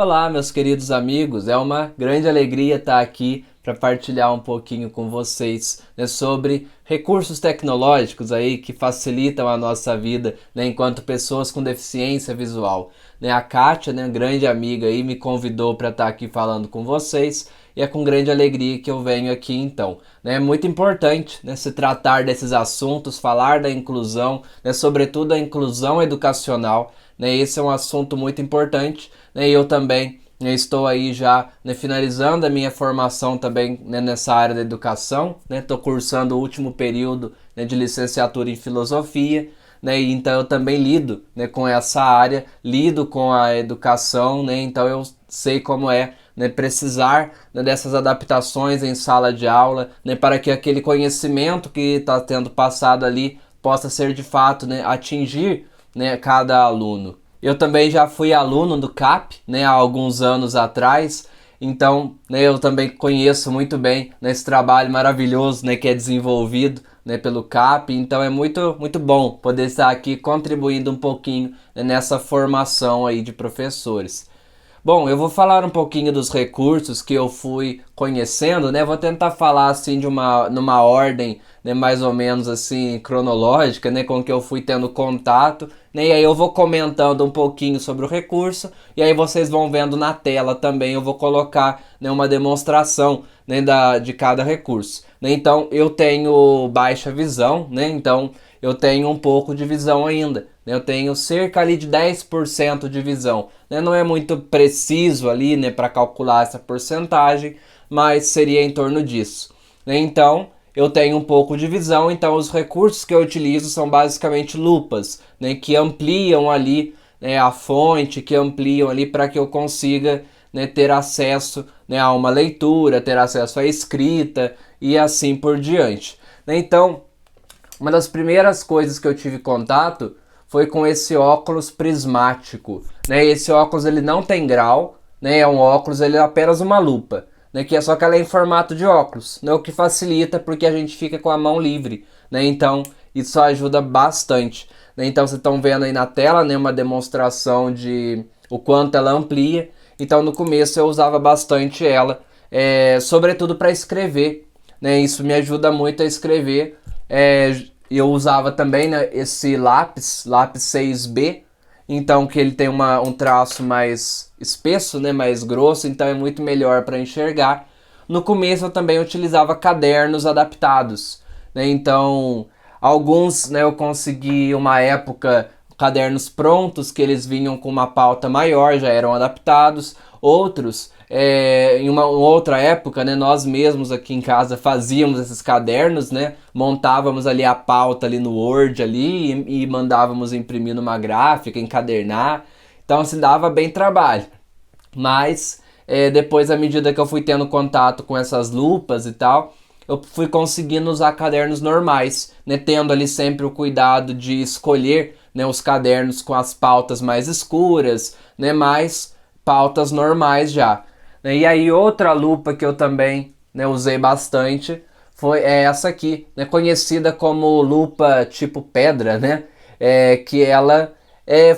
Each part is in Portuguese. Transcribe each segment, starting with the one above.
Olá, meus queridos amigos, é uma grande alegria estar aqui para partilhar um pouquinho com vocês, né, sobre recursos tecnológicos aí que facilitam a nossa vida, né, enquanto pessoas com deficiência visual. Né, a Kátia, né, grande amiga aí, me convidou para estar aqui falando com vocês e é com grande alegria que eu venho aqui então. Né, é muito importante, né, se tratar desses assuntos, falar da inclusão, né, sobretudo a inclusão educacional. Né, esse é um assunto muito importante, né, e eu também, né, estou aí já, né, finalizando a minha formação também, né, nessa área da educação. Estou, né, cursando o último período, né, de licenciatura em filosofia, né, e então eu também lido, né, com essa área, lido com a educação, né, então eu sei como é, né, precisar, né, dessas adaptações em sala de aula, né, para que aquele conhecimento que está tendo passado ali possa ser de fato, né, atingir, né, cada aluno. Eu também já fui aluno do CAP, né, há alguns anos atrás, então, né, eu também conheço muito bem, né, esse trabalho maravilhoso, né, que é desenvolvido, né, pelo CAP, então é muito bom poder estar aqui contribuindo um pouquinho, né, nessa formação aí de professores. Bom, eu vou falar um pouquinho dos recursos que eu fui conhecendo, né? Vou tentar falar assim numa ordem, né, mais ou menos assim cronológica, né, com que eu fui tendo contato, né? E aí eu vou comentando um pouquinho sobre o recurso e aí vocês vão vendo na tela também, eu vou colocar, né, uma demonstração, né, de cada recurso. Né? Então eu tenho baixa visão, né? Então eu tenho um pouco de visão ainda. Eu tenho cerca ali de 10% de visão. Né? Não é muito preciso ali, né, para calcular essa porcentagem, mas seria em torno disso. Né? Então, eu tenho um pouco de visão, então os recursos que eu utilizo são basicamente lupas, né, que ampliam ali, né, a fonte, que ampliam ali para que eu consiga, né, ter acesso, né, a uma leitura, ter acesso à escrita e assim por diante. Né? Então, uma das primeiras coisas que eu tive contato foi com esse óculos prismático. Né? Esse óculos ele não tem grau, né? É um óculos, ele é apenas uma lupa, né? Que é só que ela é em formato de óculos, né? O que facilita porque a gente fica com a mão livre. Né? Então isso ajuda bastante. Né? Então vocês estão vendo aí na tela, né, uma demonstração de o quanto ela amplia. Então no começo eu usava bastante ela, sobretudo para escrever. Né? Isso me ajuda muito a escrever. Eu usava também, né, esse lápis 6B, então que ele tem um traço mais espesso, né, mais grosso, então é muito melhor para enxergar. No começo eu também utilizava cadernos adaptados, né, então alguns, né, eu consegui uma época cadernos prontos que eles vinham com uma pauta maior, já eram adaptados. Outros, em uma outra época, né, nós mesmos aqui em casa fazíamos esses cadernos, né, montávamos ali a pauta ali no Word ali e mandávamos imprimir numa gráfica, encadernar. Então se dava bem trabalho. Mas depois, à medida que eu fui tendo contato com essas lupas e tal, eu fui conseguindo usar cadernos normais, né, tendo ali sempre o cuidado de escolher, né, os cadernos com as pautas mais escuras, né, mais pautas normais já. Né. E aí outra lupa que eu também, né, usei bastante foi essa aqui, né, conhecida como lupa tipo pedra, né, que ela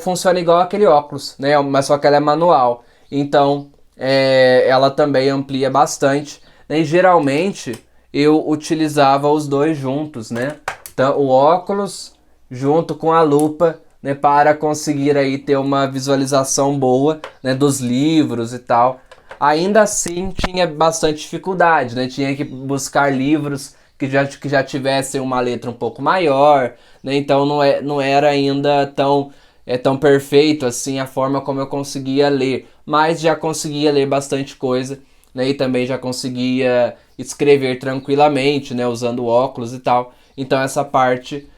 funciona igual aquele óculos, né, mas só que ela é manual. Então ela também amplia bastante. Né, e geralmente eu utilizava os dois juntos, né? Então, o óculos junto com a lupa, né, para conseguir aí ter uma visualização boa, né, dos livros e tal. Ainda assim tinha bastante dificuldade, né? Tinha que buscar livros que já tivessem uma letra um pouco maior, né? Então não era ainda tão perfeito assim a forma como eu conseguia ler, mas já conseguia ler bastante coisa, né? E também já conseguia escrever tranquilamente, né? Usando óculos e tal. Então essa parte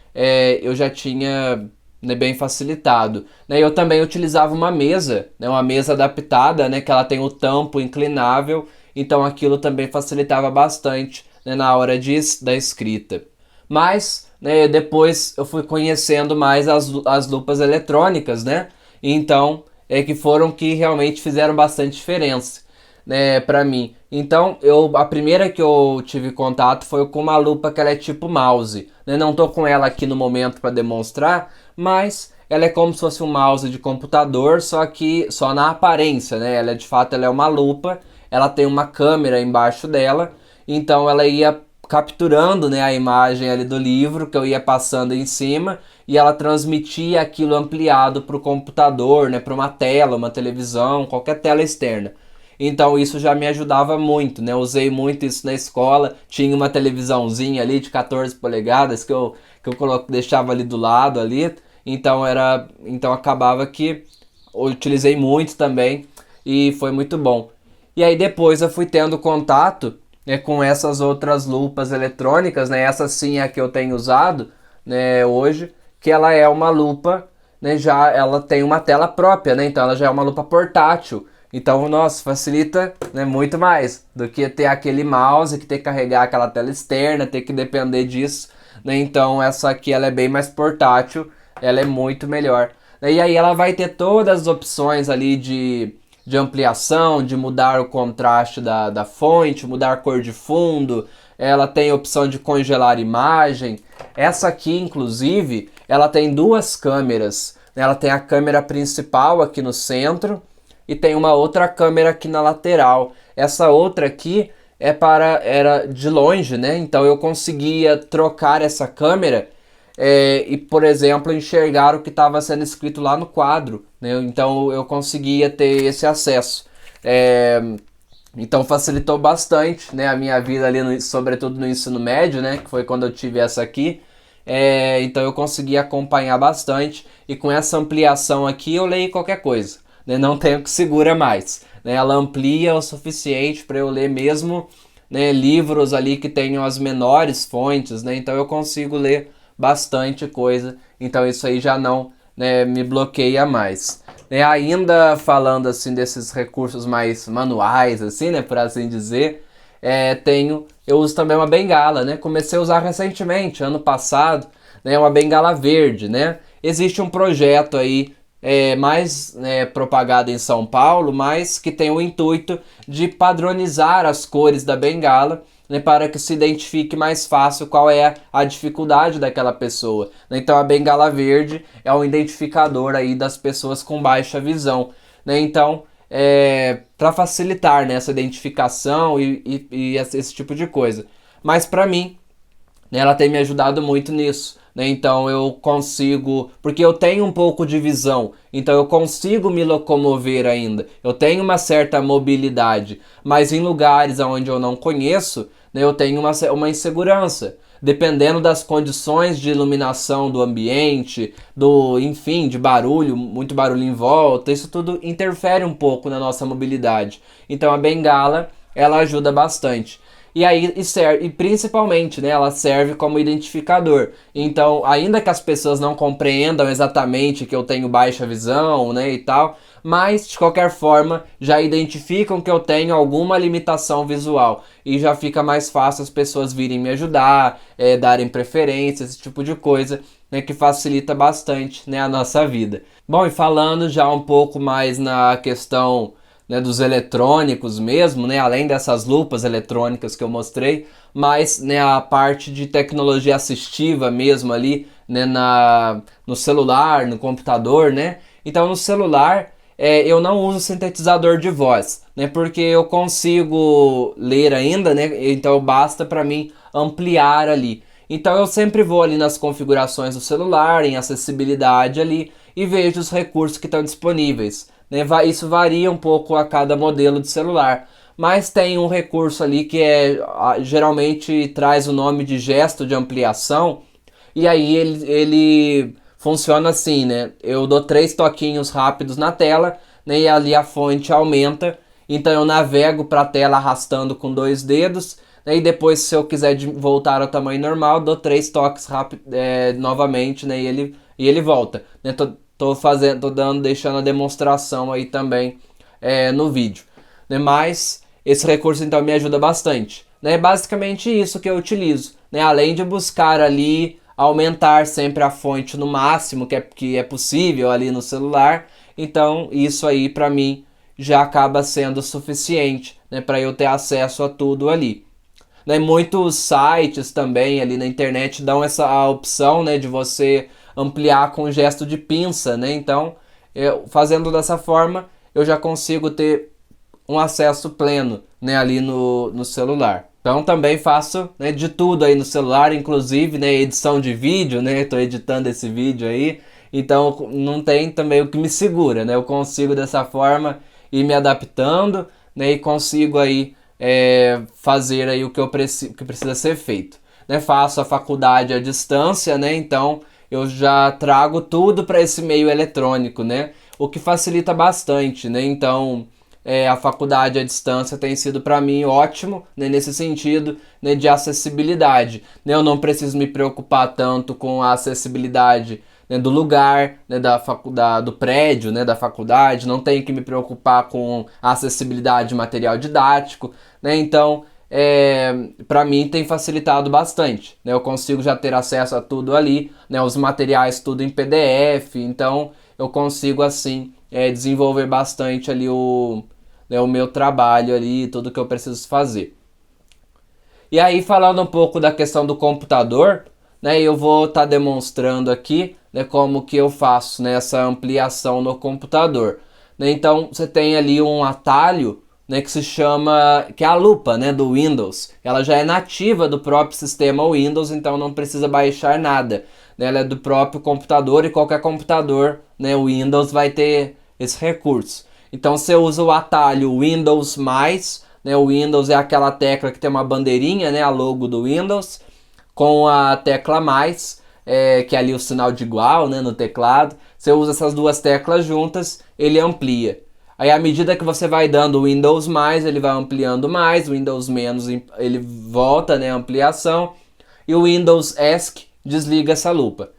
eu já tinha, né, bem facilitado. Né? Eu também utilizava uma mesa, né? Uma mesa adaptada, né? Que ela tem o tampo inclinável, então aquilo também facilitava bastante, né, na hora da escrita. Mas, né, depois eu fui conhecendo mais as lupas eletrônicas, né? Então, que foram que realmente fizeram bastante diferença, né, para mim. Então, a primeira que eu tive contato foi com uma lupa que ela é tipo mouse, né? Não tô com ela aqui no momento para demonstrar, mas ela é como se fosse um mouse de computador, só que só na aparência, né? Ela de fato ela é uma lupa, ela tem uma câmera embaixo dela, então ela ia capturando, né, a imagem ali do livro que eu ia passando em cima e ela transmitia aquilo ampliado para o computador, né, para uma tela, uma televisão, qualquer tela externa. Então isso já me ajudava muito, né? Eu usei muito isso na escola. Tinha uma televisãozinha ali de 14 polegadas que eu deixava ali do lado ali. Então acabava que eu utilizei muito também e foi muito bom. E aí depois eu fui tendo contato, né, com essas outras lupas eletrônicas, né? Essa sim é a que eu tenho usado, né, hoje, que ela é uma lupa, né, já ela tem uma tela própria, né? Então ela já é uma lupa portátil. Então, nossa, facilita, né, muito mais do que ter aquele mouse, que ter que carregar aquela tela externa, ter que depender disso, né? Então essa aqui ela é bem mais portátil, ela é muito melhor. E aí ela vai ter todas as opções ali de ampliação, de mudar o contraste da fonte, mudar a cor de fundo. Ela tem a opção de congelar imagem. Essa aqui, inclusive, ela tem duas câmeras. Ela tem a câmera principal aqui no centro e tem uma outra câmera aqui na lateral. Essa outra aqui era de longe, né? Então eu conseguia trocar essa câmera e, por exemplo, enxergar o que estava sendo escrito lá no quadro, né? Então eu conseguia ter esse acesso. É, então facilitou bastante, né, a minha vida ali, sobretudo no ensino médio, né, que foi quando eu tive essa aqui. Então eu consegui acompanhar bastante e com essa ampliação aqui eu leio qualquer coisa, né? Não tenho que segura mais, né? Ela amplia o suficiente para eu ler mesmo, né, livros ali que tenham as menores fontes, né? Então eu consigo ler bastante coisa, então isso aí já não, né, me bloqueia mais. Ainda falando assim desses recursos mais manuais, assim, né, por assim dizer, eu uso também uma bengala, né? Comecei a usar recentemente, ano passado, né, uma bengala verde, né? Existe um projeto aí mais, né, propagado em São Paulo, mas que tem o intuito de padronizar as cores da bengala, né, para que se identifique mais fácil qual é a dificuldade daquela pessoa. Então a bengala verde é um identificador aí das pessoas com baixa visão, né? Então, para facilitar, né, essa identificação e esse tipo de coisa. Mas para mim, né, ela tem me ajudado muito nisso, né? Então eu consigo, porque eu tenho um pouco de visão, então eu consigo me locomover ainda. Eu tenho uma certa mobilidade, mas em lugares onde eu não conheço, né, eu tenho uma insegurança. Dependendo das condições de iluminação do ambiente, enfim, de barulho, muito barulho em volta, isso tudo interfere um pouco na nossa mobilidade. Então a bengala, ela ajuda bastante. E principalmente, né, ela serve como identificador. Então, ainda que as pessoas não compreendam exatamente que eu tenho baixa visão, né, e tal, mas de qualquer forma já identificam que eu tenho alguma limitação visual e já fica mais fácil as pessoas virem me ajudar, darem preferência, esse tipo de coisa, né, que facilita bastante, né, a nossa vida. Bom, e falando já um pouco mais na questão, né, dos eletrônicos mesmo, né, além dessas lupas eletrônicas que eu mostrei, mas, né, a parte de tecnologia assistiva mesmo ali, né, no celular, no computador, né? Então no celular eu não uso sintetizador de voz, né, porque eu consigo ler ainda, né? Então basta para mim ampliar ali. Então eu sempre vou ali nas configurações do celular, em acessibilidade ali e vejo os recursos que estão disponíveis, né? Isso varia um pouco a cada modelo de celular, mas tem um recurso ali que geralmente traz o nome de gesto de ampliação, e aí ele funciona assim, né? Eu dou 3 toquinhos rápidos na tela, né, e ali a fonte aumenta, então eu navego para a tela arrastando com 2 dedos, né, e depois, se eu quiser voltar ao tamanho normal, dou 3 toques rápido, novamente, né, e ele volta, né? Deixando a demonstração aí também no vídeo, né? Mas esse recurso então me ajuda bastante, né? Basicamente isso que eu utilizo, né? Além de buscar ali aumentar sempre a fonte no máximo que é possível ali no celular, então isso aí para mim já acaba sendo suficiente, né, para eu ter acesso a tudo ali. Né, muitos sites também ali na internet dão essa opção, né, de você ampliar com gesto de pinça, né? Então, fazendo dessa forma, eu já consigo ter um acesso pleno, né, ali no celular. Então também faço, né, de tudo aí no celular, inclusive, né, edição de vídeo, né? Estou editando esse vídeo aí, então não tem também o que me segura, né? Eu consigo dessa forma ir me adaptando, né, e consigo aí fazer aí o que que precisa ser feito, né? Faço a faculdade à distância, né? Então eu já trago tudo para esse meio eletrônico, né? O que facilita bastante, né? Então a faculdade à distância tem sido para mim ótimo, né, nesse sentido, né, de acessibilidade, né? Eu não preciso me preocupar tanto com a acessibilidade, né, do lugar, né, da faculdade, do prédio, né, da faculdade, não tenho que me preocupar com a acessibilidade de material didático, né? Então, para mim tem facilitado bastante, né? Eu consigo já ter acesso a tudo ali, né, os materiais tudo em PDF, então eu consigo assim desenvolver bastante ali o meu trabalho ali, tudo que eu preciso fazer. E aí, falando um pouco da questão do computador, né, eu vou estar demonstrando aqui, né, como que eu faço, né, essa ampliação no computador. Né, então, você tem ali um atalho, né, que se chama, que é a lupa, né, do Windows. Ela já é nativa do próprio sistema Windows, então não precisa baixar nada. Né, ela é do próprio computador e qualquer computador, né, o Windows vai ter esse recurso. Então você usa o atalho Windows+, né? O Windows é aquela tecla que tem uma bandeirinha, né? A logo do Windows, com a tecla mais, que é ali o sinal de igual, né? No teclado. Você usa essas duas teclas juntas, ele amplia. Aí à medida que você vai dando o Windows+, ele vai ampliando mais, o Windows-, ele volta, né? A ampliação, e o Windows ESC desliga essa lupa.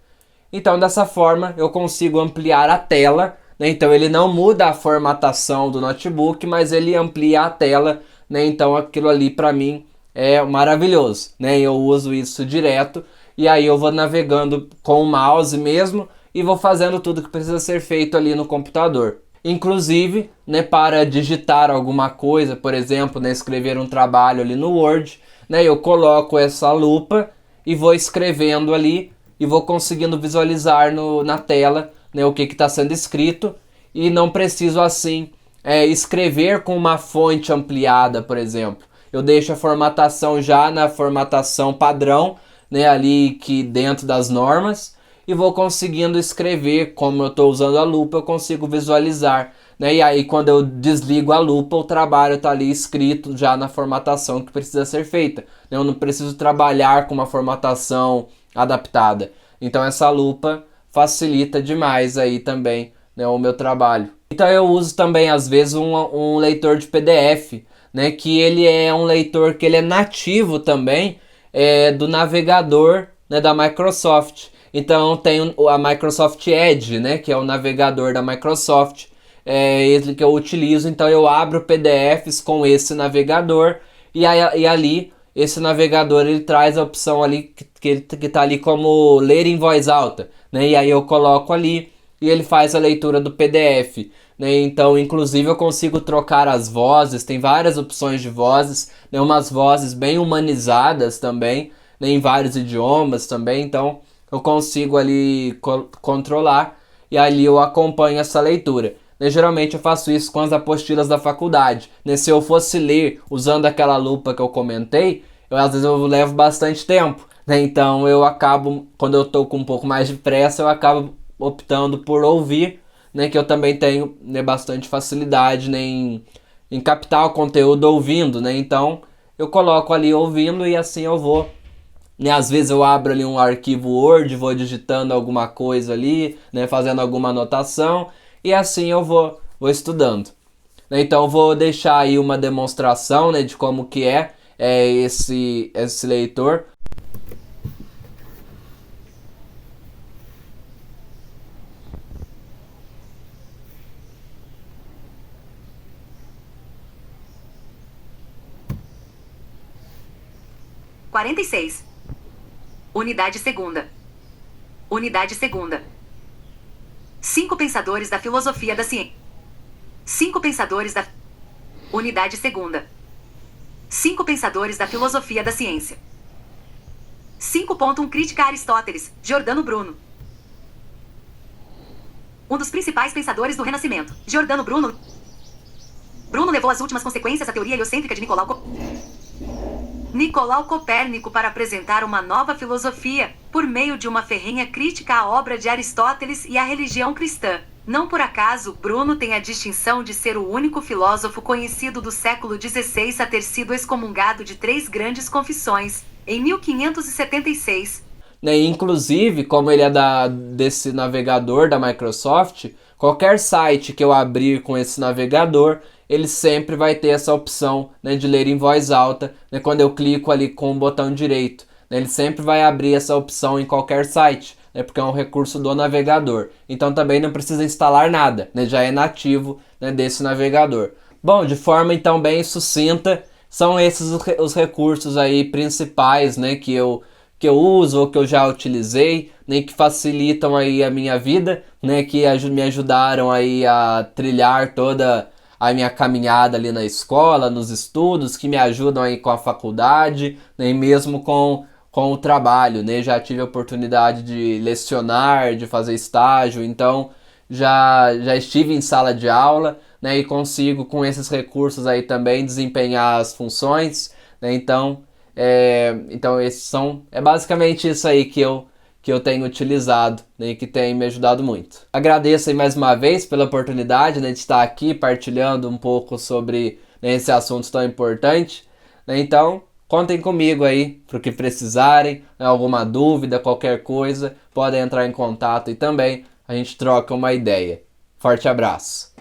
Então dessa forma eu consigo ampliar a tela, né? Então ele não muda a formatação do notebook, mas ele amplia a tela, né? Então aquilo ali para mim é maravilhoso, né? Eu uso isso direto e aí eu vou navegando com o mouse mesmo e vou fazendo tudo que precisa ser feito ali no computador. Inclusive, né, para digitar alguma coisa, por exemplo, né, escrever um trabalho ali no Word, né, eu coloco essa lupa e vou escrevendo ali e vou conseguindo visualizar na tela, né, o que está sendo escrito e não preciso assim escrever com uma fonte ampliada, por exemplo. Eu deixo a formatação já na formatação padrão, né, ali que dentro das normas e vou conseguindo escrever, como eu estou usando a lupa, eu consigo visualizar, né? E aí quando eu desligo a lupa, o trabalho está ali escrito já na formatação que precisa ser feita. Eu não preciso trabalhar com uma formatação adaptada. Então essa lupa facilita demais aí também, né, o meu trabalho. Então eu uso também às vezes um leitor de PDF, né, que ele é um leitor que ele é nativo também do navegador, né, da Microsoft. Então tem a Microsoft Edge, né, que é o navegador da Microsoft, esse que eu utilizo. Então eu abro PDFs com esse navegador e ali esse navegador ele traz a opção ali que tá ali como ler em voz alta, né? E aí eu coloco ali e ele faz a leitura do PDF, né? Então, inclusive eu consigo trocar as vozes, tem várias opções de vozes, né? Umas vozes bem humanizadas também, né? Em vários idiomas também, então eu consigo ali controlar e ali eu acompanho essa leitura. Né, geralmente eu faço isso com as apostilas da faculdade. Né, se eu fosse ler usando aquela lupa que eu comentei, às vezes eu levo bastante tempo. Né, então eu acabo, quando eu estou com um pouco mais de pressa, eu acabo optando por ouvir, né, que eu também tenho, né, bastante facilidade, né, em captar o conteúdo ouvindo. Né, então eu coloco ali ouvindo e assim eu vou. Né, às vezes eu abro ali um arquivo Word, vou digitando alguma coisa ali, né, fazendo alguma anotação e assim eu vou estudando. Né, então eu vou deixar aí uma demonstração, né, de como que é esse leitor. Quarenta e seis. Unidade segunda. Unidade segunda. 5 pensadores da filosofia da ciência. 5 pensadores da... Unidade segunda. 5 pensadores da filosofia da ciência. 5.1 Crítica a Aristóteles, Giordano Bruno. Um dos principais pensadores do Renascimento, Giordano Bruno. Bruno levou às últimas consequências a teoria heliocêntrica de Nicolau Copérnico para apresentar uma nova filosofia, por meio de uma ferrenha crítica à obra de Aristóteles e à religião cristã. Não por acaso, Bruno tem a distinção de ser o único filósofo conhecido do século XVI a ter sido excomungado de 3 grandes confissões, em 1576. Inclusive, como ele é desse navegador da Microsoft, qualquer site que eu abrir com esse navegador, ele sempre vai ter essa opção, né, de ler em voz alta, né, quando eu clico ali com o botão direito. Né, ele sempre vai abrir essa opção em qualquer site, né, porque é um recurso do navegador. Então também não precisa instalar nada, né, já é nativo, né, desse navegador. Bom, de forma então bem sucinta, são esses os recursos aí principais, né, que eu uso ou que eu já utilizei, né, que facilitam aí a minha vida, né, que me ajudaram aí a trilhar toda a minha caminhada ali na escola, nos estudos, que me ajudam aí com a faculdade, né, e mesmo com o trabalho, né, já tive a oportunidade de lecionar, de fazer estágio, então já estive em sala de aula, né, e consigo com esses recursos aí também desempenhar as funções, né, então é basicamente isso aí que eu tenho utilizado, né, e que tem me ajudado muito. Agradeço aí mais uma vez pela oportunidade, né, de estar aqui partilhando um pouco sobre, né, esse assunto tão importante. Né, então, contem comigo aí para o que precisarem, né, alguma dúvida, qualquer coisa, podem entrar em contato e também a gente troca uma ideia. Forte abraço!